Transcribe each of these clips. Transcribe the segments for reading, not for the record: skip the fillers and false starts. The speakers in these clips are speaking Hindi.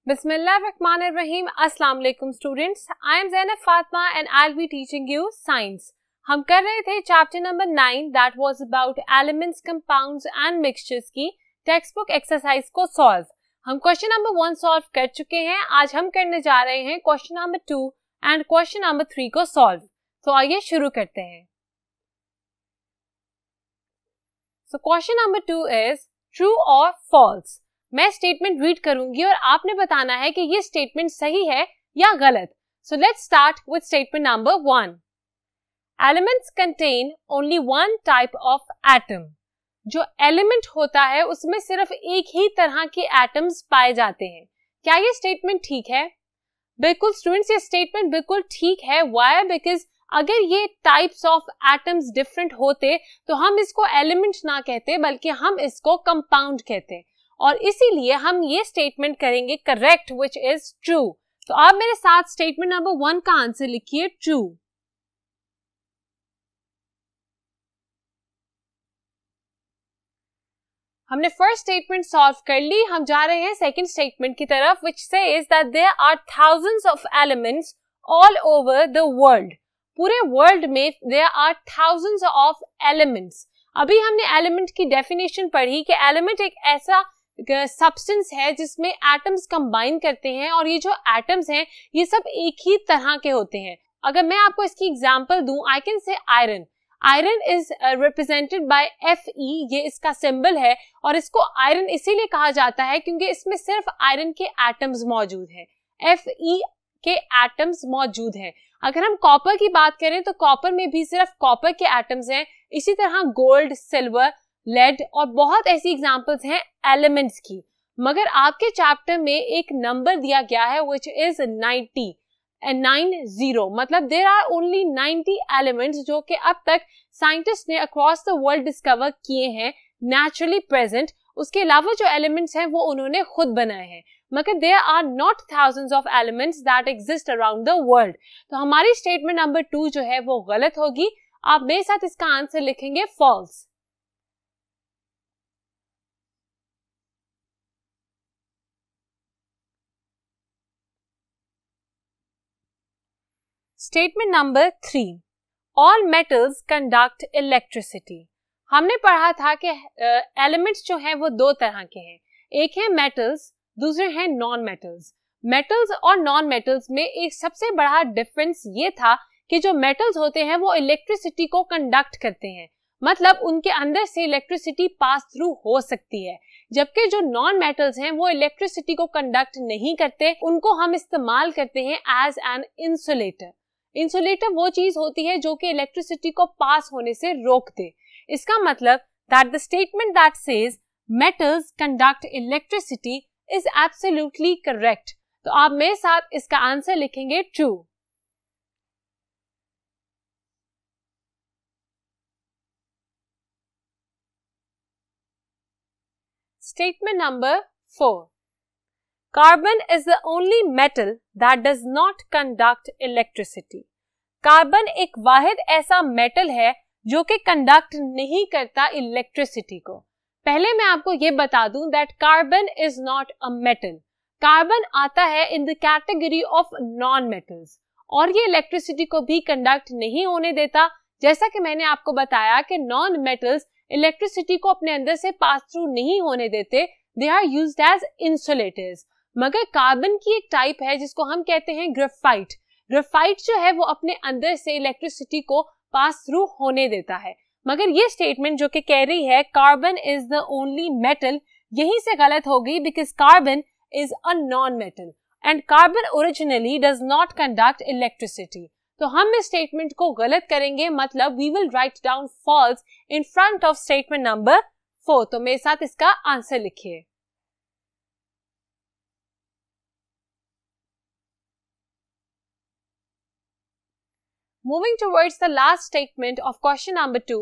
Bismillahirrahmanirrahim. Assalamu alaikum students. I am Zainab Fatma and I'll be teaching you science. हम कर रहे थे chapter number 9 that was about elements, compounds and mixtures की टेक्स्ट बुक एक्सरसाइज को सॉल्व. हम क्वेश्चन नंबर 1 सॉल्व कर चुके हैं. आज हम करने जा रहे हैं question number 2 and question number 3 को सॉल्व. तो आइए शुरू करते हैं. So question number 2 is true और फॉल्स. मैं स्टेटमेंट रीड करूंगी और आपने बताना है कि ये स्टेटमेंट सही है या गलत. So let's start with statement number 1. Elements contain only one type of atom. जो एलिमेंट होता है उसमें सिर्फ एक ही तरह के एटम्स पाए जाते हैं. क्या ये स्टेटमेंट ठीक है? बिल्कुल स्टूडेंट्स, ये स्टेटमेंट बिल्कुल ठीक है. व्हाई? बिकॉज अगर ये टाइप्स ऑफ एटम्स डिफरेंट होते तो हम इसको एलिमेंट ना कहते बल्कि हम इसको कंपाउंड कहते, और इसीलिए हम ये स्टेटमेंट करेंगे करेक्ट व्हिच इज ट्रू. तो आप मेरे साथ स्टेटमेंट नंबर 1 का आंसर लिखिए ट्रू. हमने फर्स्ट स्टेटमेंट सॉल्व कर ली. हम जा रहे हैं सेकंड स्टेटमेंट की तरफ which says that there are thousands of elements all over the world. पूरे वर्ल्ड में there are thousands of elements. अभी हमने एलिमेंट की डेफिनेशन पढ़ी कि एलिमेंट एक ऐसा सब्सटेंस है जिसमें एटम्स कंबाइन करते हैं, और ये जो एटम्स हैं ये सब एक ही तरह के होते हैं. अगर मैं आपको इसकी एग्जांपल दूं, I can say iron. Iron is represented by Fe. ये इसका सिंबल है और इसको आयरन इसीलिए कहा जाता है क्योंकि इसमें सिर्फ आयरन के एटम्स मौजूद हैं. Fe के एटम्स मौजूद हैं. अगर हम कॉपर की बात करें तो कॉपर में भी सिर्फ कॉपर के एटम्स हैं. इसी तरह गोल्ड, सिल्वर, लेड और बहुत ऐसी एग्जांपल्स हैं एलिमेंट्स की. मगर आपके चैप्टर में एक नंबर दिया गया है व्हिच इज 90 and 90, मतलब देयर आर ओनली 90 एलिमेंट्स जो कि अब तक साइंटिस्ट ने अक्रॉस द वर्ल्ड डिस्कवर किए हैं नेचुरली प्रेजेंट. उसके अलावा जो एलिमेंट्स हैं वो उन्होंने खुद बनाए हैं, मगर there are not thousands of elements that exist around the world. तो हमारी स्टेटमेंट नंबर 2 जो है वो गलत होगी. आप मेरे साथ इसका आंसर लिखेंगे false. Statement number 3. All metals conduct electricity. हमने पढ़ा था कि एलिमेंट्स जो हैं वो दो तरह के हैं. एक है मेटल्स, दूसरे हैं नॉन मेटल्स. मेटल्स और नॉन मेटल्स में एक सबसे बड़ा डिफरेंस ये था कि जो मेटल्स होते हैं वो इलेक्ट्रिसिटी को कंडक्ट करते हैं, मतलब उनके अंदर से इलेक्ट्रिसिटी पास थ्रू हो सकती है. जबकि जो नॉन मेटल्स हैं वो इलेक्ट्रिसिटी को कंडक्ट नहीं करते. उनको हम इस्तेमाल करते हैं एज एन इंसुलेटर. इंसुलेटर वो चीज होती है जो कि इलेक्ट्रिसिटी को पास होने से रोक दे. इसका मतलब that the statement that says metals conduct electricity is absolutely correct. तो आप मेरे साथ इसका आंसर लिखेंगे true. Statement number 4. Carbon is the only metal that does not conduct electricity. Carbon एक वाहिद ऐसा मेटल है जो कि कंडक्ट नहीं करता इलेक्ट्रिसिटी को. पहले मैं आपको ये बता दूं that carbon is not a metal. Carbon आता है in the category of non metals, और ये इलेक्ट्रिसिटी को भी कंडक्ट नहीं होने देता. जैसा कि मैंने आपको बताया कि नॉन मेटल्स इलेक्ट्रिसिटी को अपने अंदर से पास थ्रू नहीं होने देते. They are used as insulators. मगर कार्बन की एक टाइप है जिसको हम कहते हैं ग्रेफाइट. ग्रेफाइट जो है वो अपने अंदर से इलेक्ट्रिसिटी को पास थ्रू होने देता है. मगर ये स्टेटमेंट जो कि कह रही है carbon is the only metal, यहीं से गलत हो गई because carbon is a non metal and carbon originally does not conduct electricity. तो हम इस स्टेटमेंट को गलत करेंगे, मतलब we will write down false in front of statement number 4. तो मेरे साथ इसका आंसर लिखिए. Moving towards the last statement of question number 2,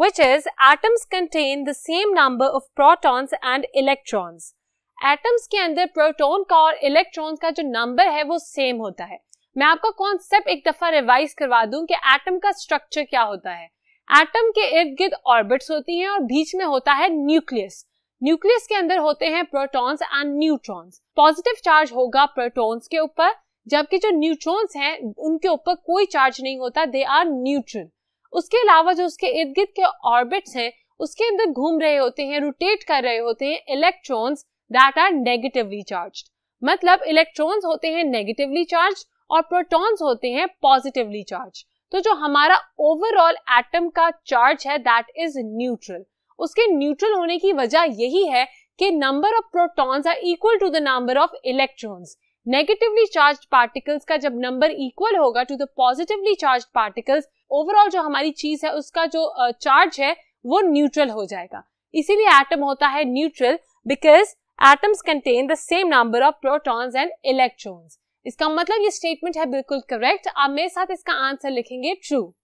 which is atoms contain the same number of protons and electrons. Atoms के अंदर प्रोटॉन का और इलेक्ट्रॉन्स का जो नंबर है वो सेम होता है. मैं आपका कॉन्सेप्ट एक दफा रिवाइज करवा दूं कि एटम का स्ट्रक्चर क्या होता है. एटम के इर्द गिर्द ऑर्बिट्स होती हैं और बीच में होता है न्यूक्लियस। न्यूक्लियस के अंदर होते हैं protons and neutrons. Positive charge होगा प्रोटॉन्स के ऊपर, जबकि जो न्यूट्रॉन्स हैं उनके ऊपर कोई चार्ज नहीं होता, दे आर न्यूट्रल। उसके अलावा जो उसके इर्द गिर्द के ऑर्बिट्स हैं उसके अंदर घूम रहे होते हैं, रोटेट कर रहे होते हैं electrons that are negatively charged. मतलब इलेक्ट्रॉन्स होते हैं नेगेटिवली चार्ज और प्रोटॉन्स होते हैं पॉजिटिवली चार्ज। तो जो हमारा ओवरऑल एटम का चार्ज है दैट इज न्यूट्रल। उसके न्यूट्रल होने की वजह यही है कि number of protons are equal to the number of electrons. Negatively charged particles का जब नंबर इक्वल होगा to the positively charged particles, overall जो हमारी चीज है उसका जो चार्ज है वो न्यूट्रल हो जाएगा। इसीलिए एटम होता है neutral because atoms contain the same number of protons and electrons. इसका मतलब ये स्टेटमेंट है बिल्कुल करेक्ट। आप मेरे साथ इसका आंसर लिखेंगे true.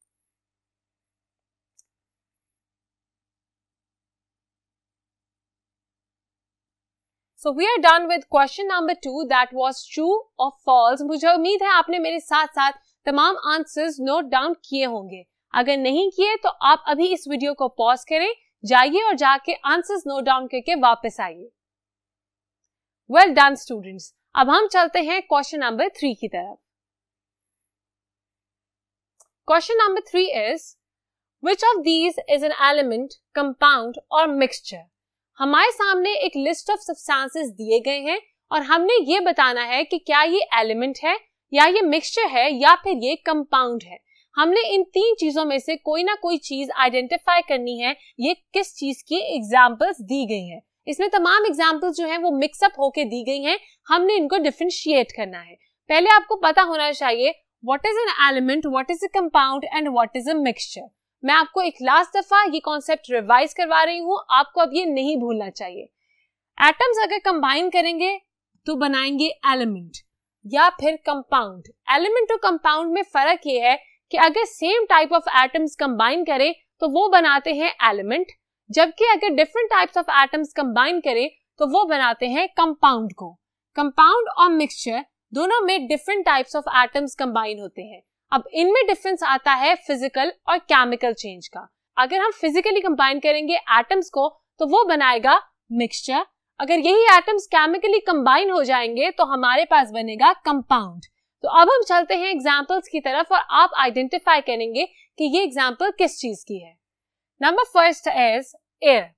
So we are done with question number 2 that was true or false। मुझे उम्मीद है आपने मेरे साथ साथ तमाम आंसर्स नोट डाउन किए होंगे। अगर नहीं किए तो आप अभी इस वीडियो को पॉज करें, जाइए और जाके आंसर्स नोट डाउन करके वापस आइए। Well done students. अब हम चलते हैं क्वेश्चन नंबर 3 की तरफ। Question number 3 is which of these is an element, compound और मिक्सचर। हमारे सामने एक लिस्ट ऑफ सब्सटेंसेस दिए गए हैं और हमने ये बताना है कि क्या ये एलिमेंट है या ये मिक्सचर है या फिर ये कंपाउंड है। हमने इन 3 चीजों में से कोई ना कोई चीज आइडेंटिफाई करनी है ये किस चीज की एग्जांपल्स दी गई हैं। इसमें तमाम एग्जांपल्स जो हैं वो मिक्सअप होके दी गई हैं, हमने इनको डिफरेंशिएट करना है। पहले आपको पता होना चाहिए what is an element, what is a compound and what is a mixture. मैं आपको एक लास्ट दफा ये कॉन्सेप्ट रिवाइज करवा रही हूँ, आपको अब ये नहीं भूलना चाहिए। एटम्स अगर कंबाइन करेंगे तो बनाएंगे एलिमेंट या फिर कंपाउंड। एलिमेंट और कंपाउंड में फर्क ये है कि अगर same type of atoms combine करें तो वो बनाते हैं एलिमेंट, जबकि अगर different types of atoms combine करें तो वो बनाते हैं कंपाउंड को। कंपाउंड और मिक्सचर दोनों में different types of atoms combine होते हैं। अब इनमें डिफरेंस आता है फिजिकल और केमिकल चेंज का। अगर हम फिजिकली कंबाइन करेंगे एटम्स को तो वो बनाएगा मिक्सचर। अगर यही एटम्स केमिकली कंबाइन हो जाएंगे तो हमारे पास बनेगा कंपाउंड। तो अब हम चलते हैं एग्जांपल्स की तरफ और आप आइडेंटिफाई करेंगे कि ये एग्जांपल किस चीज की है। Number first is air.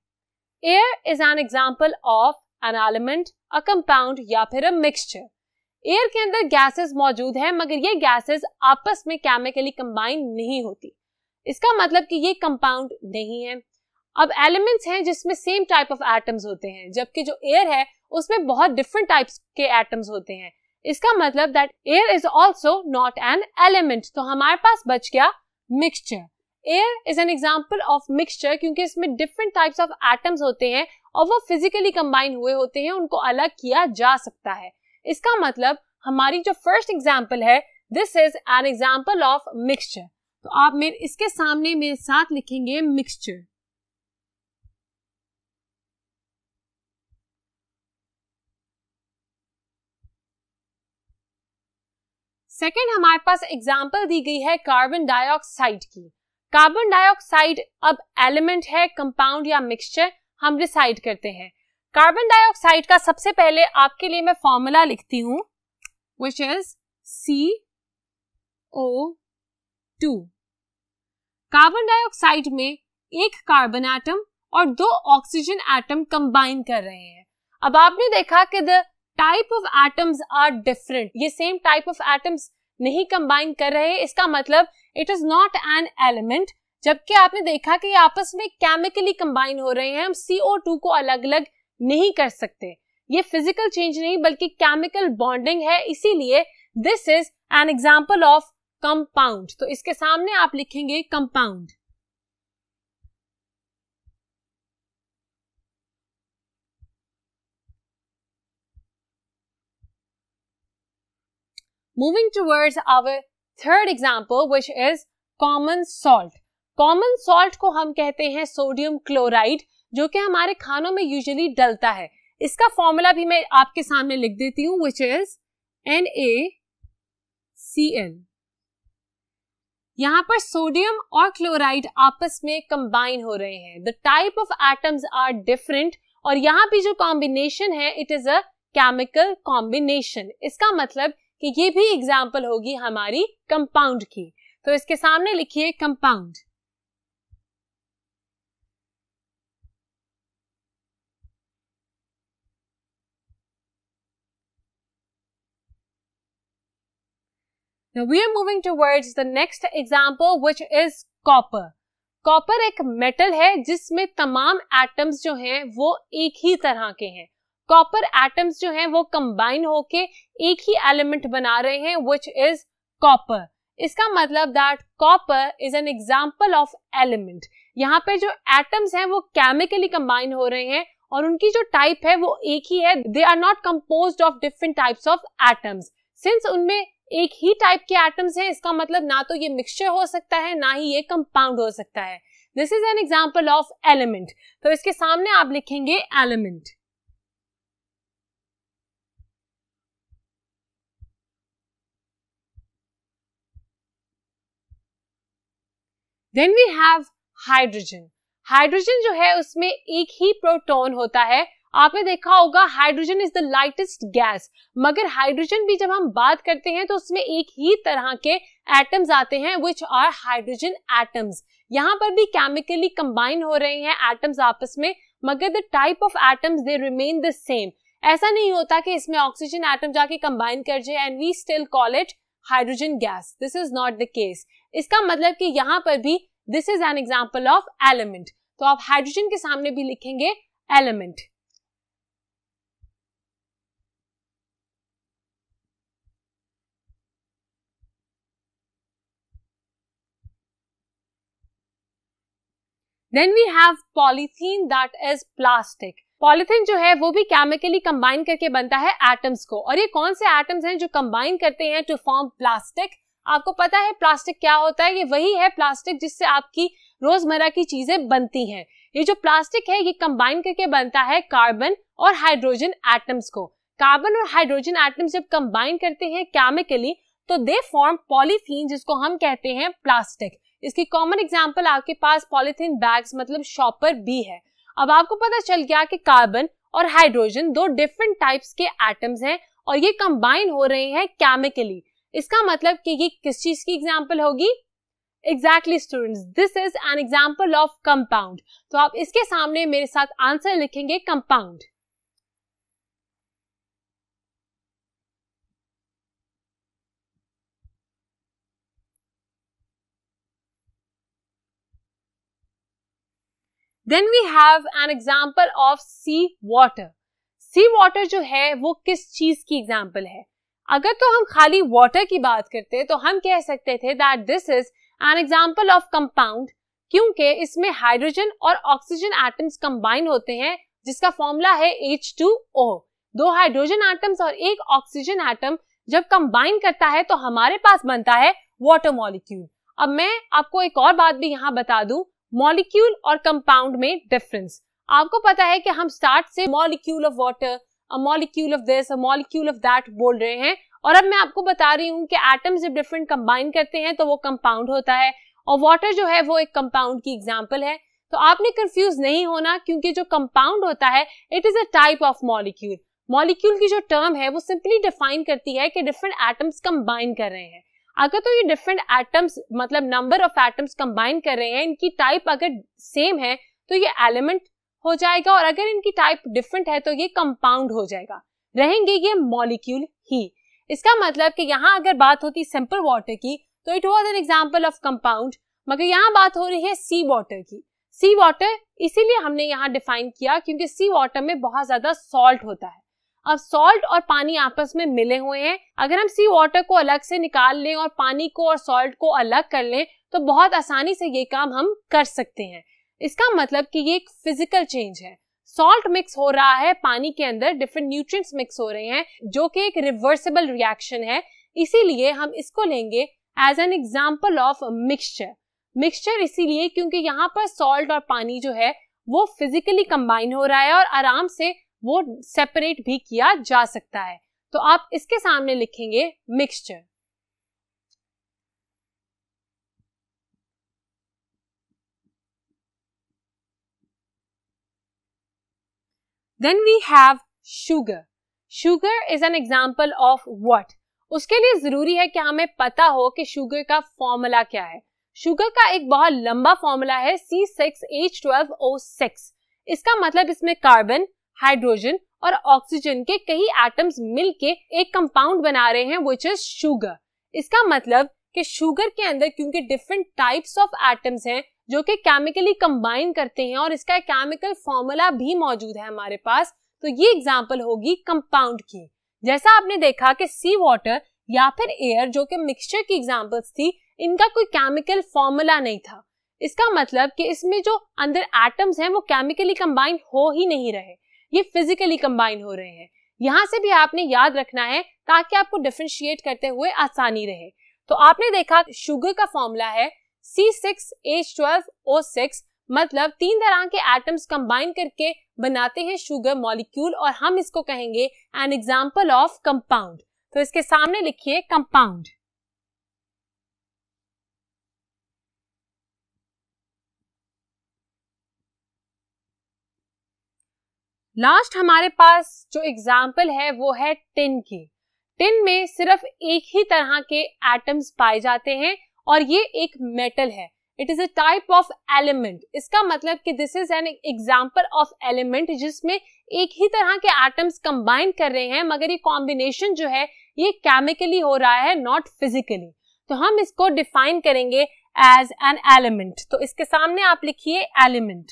Air is an example of an element, a compound या फिर अ मिक्सचर। एयर के अंदर गैसेस मौजूद है मगर ये गैसेस आपस में केमिकली कंबाइन नहीं होती। इसका मतलब कि ये कंपाउंड नहीं है। अब एलिमेंट्स हैं जिसमें सेम टाइप ऑफ एटम्स होते हैं, जबकि जो एयर है उसमें बहुत डिफरेंट टाइप्स के एटम्स होते हैं। इसका मतलब that air is also not an element. तो हमारे पास बच गया mixture. Air is an example of mixture क्योंकि इसमें डिफरेंट टाइप्स ऑफ एटम्स होते हैं और वो फिजिकली कंबाइन हुए होते हैं, उनको अलग किया जा सकता है। इसका मतलब हमारी जो फर्स्ट एग्जांपल है this is N example of mixture. तो आप मेरे इसके सामने मेरे साथ लिखेंगे मिक्सचर। सेकेंड हमारे पास एग्जांपल दी गई है कार्बन डाइऑक्साइड की। कार्बन डाइऑक्साइड अब एलिमेंट है, कंपाउंड या मिक्सचर, हम डिसाइड करते हैं। कार्बन डाइऑक्साइड का सबसे पहले आपके लिए मैं फॉर्मूला लिखती हूं which is CO2। Carbon dioxide में एक कार्बन एटम और 2 ऑक्सीजन एटम कंबाइन कर रहे हैं। अब आपने देखा कि the type of atoms are different, ये सेम टाइप ऑफ एटम्स नहीं कंबाइन कर रहे। इसका मतलब it is not an element, जबकि आपने देखा कि ये आपस में केमिकली कंबाइन हो रहे हैं। हम CO2 को अलग अलग नहीं कर सकते, ये फिजिकल चेंज नहीं बल्कि केमिकल बॉन्डिंग है, इसीलिए this is N example of compound. तो इसके सामने आप लिखेंगे compound. Moving towards our third example which is common salt। Common salt को हम कहते हैं सोडियम क्लोराइड, जो कि हमारे खानों में यूजुअली डलता है। इसका फॉर्मूला भी मैं आपके सामने लिख देती हूं which is NaCl। यहाँ पर सोडियम और क्लोराइड आपस में कंबाइन हो रहे हैं. The type of atoms are different और यहाँ पे जो कॉम्बिनेशन है it is a chemical combination. इसका मतलब कि ये भी एग्जाम्पल होगी हमारी कंपाउंड की. तो इसके सामने लिखिए compound. Now we are moving towards the next example which is copper. Copper एक मेटल है जिसमें तमाम एटम्स जो हैं वो एक ही तरह के हैं. कॉपर एटम्स जो हैं वो कंबाइन होके एक ही एलिमेंट बना रहे हैं which is copper. इसका मतलब that copper is an example of element. यहाँ पे जो एटम्स हैं वो केमिकली कंबाइन हो रहे हैं और उनकी जो टाइप है वो एक ही है. They are not composed of different types of atoms. Since उनमें एक ही टाइप के एटम्स हैं इसका मतलब ना तो ये मिक्सचर हो सकता है ना ही ये कंपाउंड हो सकता है. This is an example of element. तो इसके सामने आप लिखेंगे element. Then we have hydrogen. Hydrogen जो है उसमें एक ही प्रोटॉन होता है. आपने देखा होगा hydrogen is the lightest gas. मगर हाइड्रोजन भी जब हम बात करते हैं तो उसमें एक ही तरह के एटम्स आते हैं which are हाइड्रोजन एटम्स. यहाँ पर भी केमिकली कंबाइन हो रहे हैं एटम्स आपस में मगर the type of atoms they remain the same. ऐसा नहीं होता कि इसमें ऑक्सीजन एटम जाके कंबाइन कर जाए and we still call it hydrogen gas. This is not the case. इसका मतलब कि यहाँ पर भी this is an example of element. तो आप हाइड्रोजन के सामने भी लिखेंगे element. Then we have polythene that is plastic. Polythene जो है वो भी केमिकली कंबाइन करके बनता है एटम्स को. और ये कौन से एटम्स हैं जो कंबाइन करते हैं टू फॉर्म प्लास्टिक? आपको पता है प्लास्टिक क्या होता है? ये वही है प्लास्टिक जिससे आपकी रोजमर्रा की चीजें बनती हैं. ये जो प्लास्टिक है ये कंबाइन करके बनता है कार्बन और हाइड्रोजन एटम्स को. कार्बन और हाइड्रोजन एटम्स जब कंबाइन करते हैं केमिकली तो दे फॉर्म पॉलीथीन जिसको हम कहते हैं प्लास्टिक. इसकी कॉमन एग्जांपल आपके पास पॉलीथीन बैग्स मतलब शॉपर भी है. अब आपको पता चल गया कि कार्बन और हाइड्रोजन दो डिफरेंट टाइप्स के एटम्स हैं और ये कंबाइन हो रहे हैं केमिकली. इसका मतलब कि ये किस चीज की एग्जांपल होगी? Exactly students, this is N example of compound. तो आप इसके सामने मेरे साथ आंसर लिखेंगे compound. Then we have an example of sea water. Sea water जो है वो किस चीज की एग्जाम्पल है? अगर तो हम खाली वाटर की बात करते तो हम कह सकते थे that this is an example of compound क्योंकि इसमें हाइड्रोजन और ऑक्सीजन एटम्स कंबाइन होते हैं जिसका फॉर्मूला है H2O. दो हाइड्रोजन एटम्स और एक ऑक्सीजन एटम जब कंबाइन करता है तो हमारे पास बनता है वाटर मॉलिक्यूल. अब मैं आपको एक और बात भी यहाँ बता दूं, मॉलिक्यूल और कंपाउंड में डिफरेंस. आपको पता है कि हम स्टार्ट से molecule of water, a molecule of this, a molecule of that बोल रहे हैं और अब मैं आपको बता रही हूँ कि एटम्स जब डिफरेंट कंबाइन करते हैं तो वो कंपाउंड होता है और वाटर जो है वो एक कंपाउंड की एग्जांपल है. तो आपने कंफ्यूज नहीं होना क्योंकि जो कंपाउंड होता है it is a type of molecule. Molecule की जो टर्म है वो सिंपली डिफाइन करती है कि डिफरेंट एटम्स कंबाइन कर रहे हैं. अगर तो ये डिफरेंट एटम्स मतलब नंबर ऑफ एटम्स कंबाइन कर रहे हैं, इनकी टाइप अगर सेम है तो ये एलिमेंट हो जाएगा और अगर इनकी टाइप डिफरेंट है तो ये कंपाउंड हो जाएगा. रहेंगे ये मॉलिक्यूल ही. इसका मतलब कि यहाँ अगर बात होती सिंपल वाटर की तो it was an example of compound, मगर यहाँ बात हो रही है सी वाटर की. सी वाटर इसीलिए हमने यहाँ डिफाइन किया क्योंकि सी वाटर में बहुत ज्यादा सॉल्ट होता है. अब सॉल्ट और पानी आपस में मिले हुए हैं. अगर हम सी वाटर को अलग से निकाल लें और पानी को और सॉल्ट को अलग कर लें तो बहुत आसानी से ये काम हम कर सकते हैं. इसका मतलब कि ये एक फिजिकल चेंज है. सॉल्ट मिक्स हो रहा है पानी के अंदर, डिफरेंट न्यूट्रिएंट्स मिक्स हो रहे हैं जो कि एक रिवर्सिबल रिएक्शन है. इसीलिए हम इसको लेंगे as an example of mixture. Mixture इसीलिए क्योंकि यहाँ पर सॉल्ट और पानी जो है वो फिजिकली कंबाइन हो रहा है और आराम से वो सेपरेट भी किया जा सकता है. तो आप इसके सामने लिखेंगे mixture. Then we have sugar. Sugar is an example of what? उसके लिए जरूरी है कि हमें पता हो कि शुगर का फॉर्मूला क्या है. शुगर का एक बहुत लंबा फॉर्मूला है C6H12O6. इसका मतलब इसमें कार्बन, हाइड्रोजन और ऑक्सीजन के कई एटम्स मिलके एक कंपाउंड बना रहे हैं व्हिच इज शुगर. इसका मतलब कि शुगर के अंदर क्योंकि डिफरेंट टाइप्स ऑफ एटम्स हैं जो कि केमिकली कंबाइन करते हैं और इसका केमिकल फॉर्मूला भी मौजूद है हमारे पास, तो ये एग्जांपल होगी कंपाउंड की. जैसा आपने देखा कि सी वाटर या फिर एयर जो कि मिक्सचर की एग्जांपल्स थी, इनका कोई केमिकल फॉर्मूला नहीं था. इसका मतलब कि इसमें जो अंदर एटम्स हैं वो केमिकली कंबाइन हो ही नहीं रहे, ये फिजिकली कंबाइन हो रहे हैं. यहां से भी आपने याद रखना है ताकि आपको डिफरेंशिएट करते हुए आसानी रहे. तो आपने देखा शुगर का फॉर्मूला है C6H12O6, मतलब 3 तरह के एटम्स कंबाइन करके बनाते हैं शुगर मॉलिक्यूल और हम इसको कहेंगे एन एग्जांपल ऑफ कंपाउंड. तो इसके सामने लिखिए कंपाउंड. लास्ट हमारे पास जो एग्जाम्पल है वो है टिन की. टिन में सिर्फ एक ही तरह के एटम्स पाए जाते हैं और ये एक मेटल है. It is a type of element. इसका मतलब कि this is an example of element जिसमें एक ही तरह के एटम्स कंबाइन कर रहे हैं, मगर ये कॉम्बिनेशन जो है ये केमिकली हो रहा है, नॉट फिजिकली. तो हम इसको डिफाइन करेंगे एज एन एलिमेंट. तो इसके सामने आप लिखिए एलिमेंट.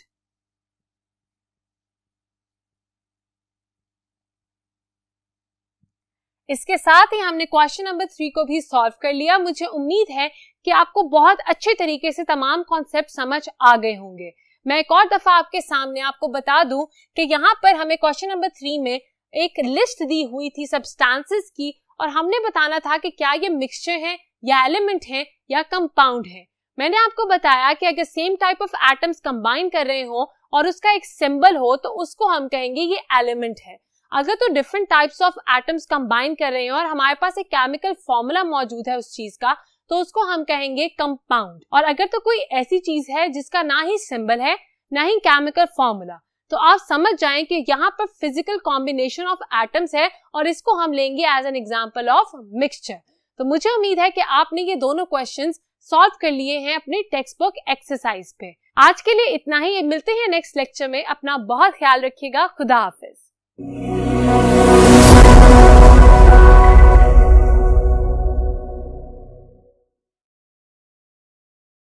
इसके साथ ही हमने क्वेश्चन नंबर 3 को भी सॉल्व कर लिया. मुझे उम्मीद है कि आपको बहुत अच्छे तरीके से तमाम कॉन्सेप्ट समझ आ गए होंगे. मैं एक और दफा आपके सामने आपको बता दूं कि यहाँ पर हमें क्वेश्चन नंबर 3 में एक लिस्ट दी हुई थी सब्सटेंसेस की और हमने बताना था कि क्या ये मिक्सचर है या एलिमेंट है या कंपाउंड है. मैंने आपको बताया कि अगर same type of atoms combine कर रहे हो और उसका एक सिंबल हो तो उसको हम कहेंगे ये एलिमेंट है. अगर तो different types of atoms combine कर रहे हैं और हमारे पास एक केमिकल फॉर्मूला मौजूद है उस चीज का, तो उसको हम कहेंगे कंपाउंड. और अगर तो कोई ऐसी चीज है जिसका ना ही सिंबल है ना ही केमिकल फॉर्मूला, तो आप समझ जाएं कि यहाँ पर फिजिकल कॉम्बिनेशन ऑफ एटम्स है और इसको हम लेंगे as an example of mixture. तो मुझे उम्मीद है कि आपने ये दोनों क्वेश्चंस सॉल्व कर लिए हैं अपनी टेक्स्ट बुक एक्सरसाइज पे. आज के लिए इतना ही. मिलते हैं नेक्स्ट लेक्चर में. अपना बहुत ख्याल रखिएगा. खुदा हाफिज.